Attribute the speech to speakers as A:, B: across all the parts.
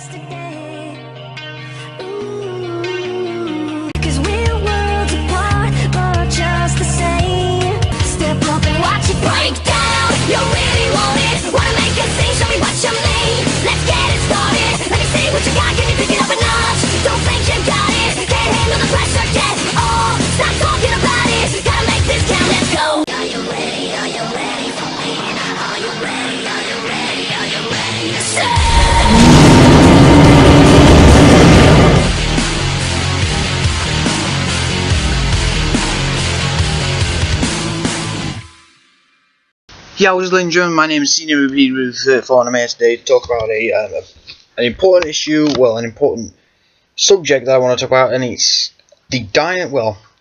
A: yesterday. Ooh, 'cause we're worlds apart, but just the same. Step up and watch it break down. You really want it? Wanna make a scene? Show me what you mean. Let's get it started. Let me see what you got. Can you pick it up a notch? Don't think you got it. Can't handle the pressure yet. Oh, stop talking about it. Gotta make this count. Let's go. Are you ready? Are you ready for me? Are you ready? Are you ready? Are you ready to say?
B: Yeah, I was ladies and gentlemen, my name is Senior Repeat for Anime today to talk about an important issue, an important subject that I want to talk about, and it's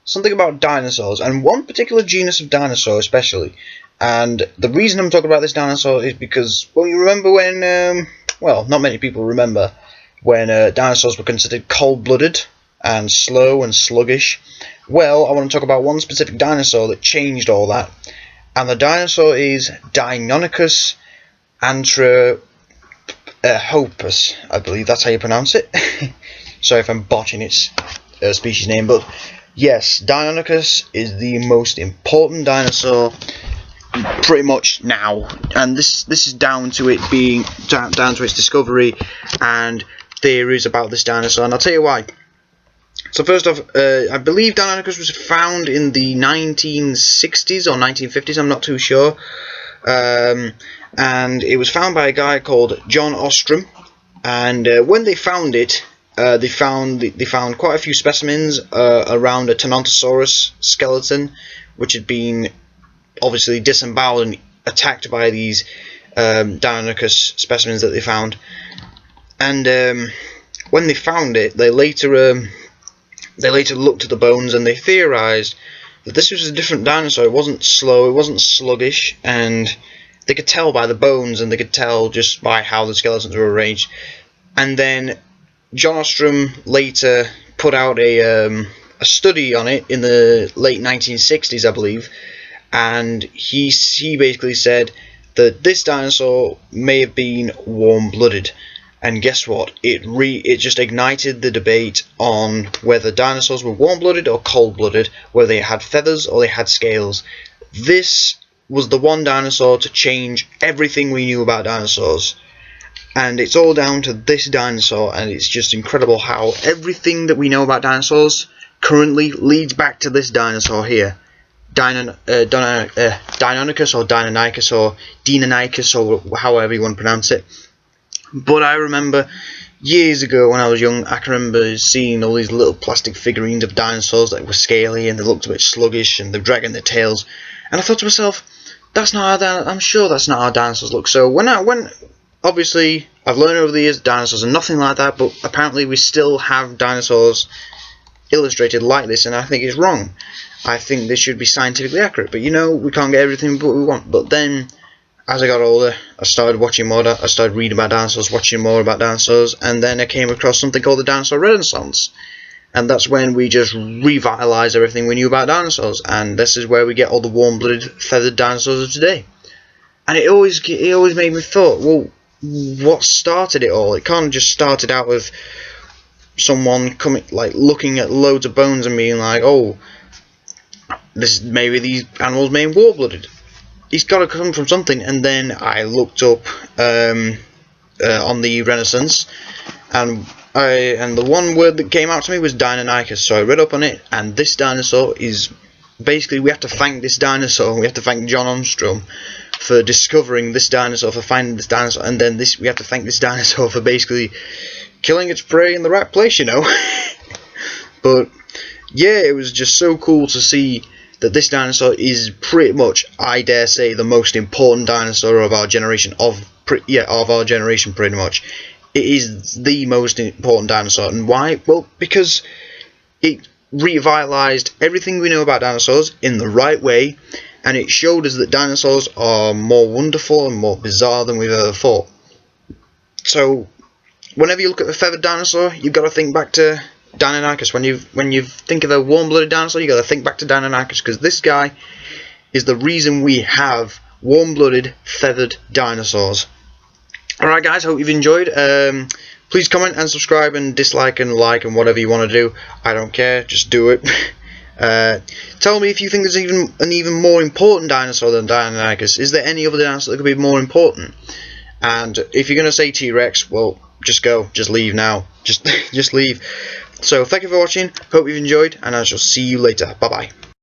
B: something about dinosaurs, and one particular genus of dinosaur especially. And the reason I'm talking about this dinosaur is because, you remember when, not many people remember when dinosaurs were considered cold-blooded and slow and sluggish. Well, I want to talk about one specific dinosaur that changed all that. And the dinosaur is Deinonychus anthropopus, I believe that's how you pronounce it. Sorry if I'm botching its species name, but yes, Deinonychus is the most important dinosaur pretty much now, and this is down to it being down to its discovery and theories about this dinosaur, and I'll tell you why. So first off, I believe Deinonychus was found in the 1960s or 1950s, I'm not too sure. And it was found by a guy called John Ostrom. And when they found it, they found quite a few specimens around a Tyrannosaurus skeleton, which had been obviously disemboweled and attacked by these Deinonychus specimens that they found. And when they found it, they later looked at the bones and they theorized that this was a different dinosaur. It wasn't slow, it wasn't sluggish, and they could tell by the bones, and they could tell just by how the skeletons were arranged. And then John Ostrom later put out a study on it in the late 1960s, I believe, and he basically said that this dinosaur may have been warm-blooded. And guess what? It just ignited the debate on whether dinosaurs were warm-blooded or cold-blooded, whether they had feathers or they had scales. This was the one dinosaur to change everything we knew about dinosaurs. And it's all down to this dinosaur, and it's just incredible how everything that we know about dinosaurs currently leads back to this dinosaur here. Deinonychus or Deinonychus or Deinonychus or however you want to pronounce it. But I remember years ago when I was young, I can remember seeing all these little plastic figurines of dinosaurs that were scaly and they looked a bit sluggish and they were dragging their tails. And I thought to myself, I'm sure that's not how dinosaurs look. So when obviously I've learned over the years that dinosaurs are nothing like that, but apparently we still have dinosaurs illustrated like this, and I think it's wrong. I think this should be scientifically accurate, but we can't get everything we want. But then, as I got older, I started watching more. I started reading about dinosaurs, watching more about dinosaurs, and then I came across something called the Dinosaur Renaissance, and that's when we just revitalized everything we knew about dinosaurs, and this is where we get all the warm-blooded, feathered dinosaurs of today. And it always made me thought, well, what started it all? It can't have just started out with someone looking at loads of bones and being like, oh, maybe these animals may be warm-blooded. It's got to come from something. And then I looked up on the Renaissance, and the one word that came out to me was Deinonychus. So I read up on it, and this dinosaur is basically, we have to thank this dinosaur. We have to thank John Ostrom for discovering this dinosaur, for finding this dinosaur, and then we have to thank this dinosaur for basically killing its prey in the right place, But yeah, it was just so cool to see that this dinosaur is pretty much, I dare say, the most important dinosaur of our generation. Of our generation, pretty much. It is the most important dinosaur, and why? Well, because it revitalized everything we know about dinosaurs in the right way, and it showed us that dinosaurs are more wonderful and more bizarre than we've ever thought. So, whenever you look at a feathered dinosaur, you've got to think back to Deinonychus. When you think of a warm-blooded dinosaur, you got to think back to Deinonychus, because this guy is the reason we have warm-blooded feathered dinosaurs. Alright guys, hope you've enjoyed. Please comment and subscribe and dislike and like and whatever you want to do. I don't care, just do it. Tell me if you think there's an even more important dinosaur than Deinonychus. Is there any other dinosaur that could be more important? And if you're going to say T-Rex, well, just go. Just leave now. Just leave. So thank you for watching. Hope you've enjoyed, and I shall see you later. Bye bye.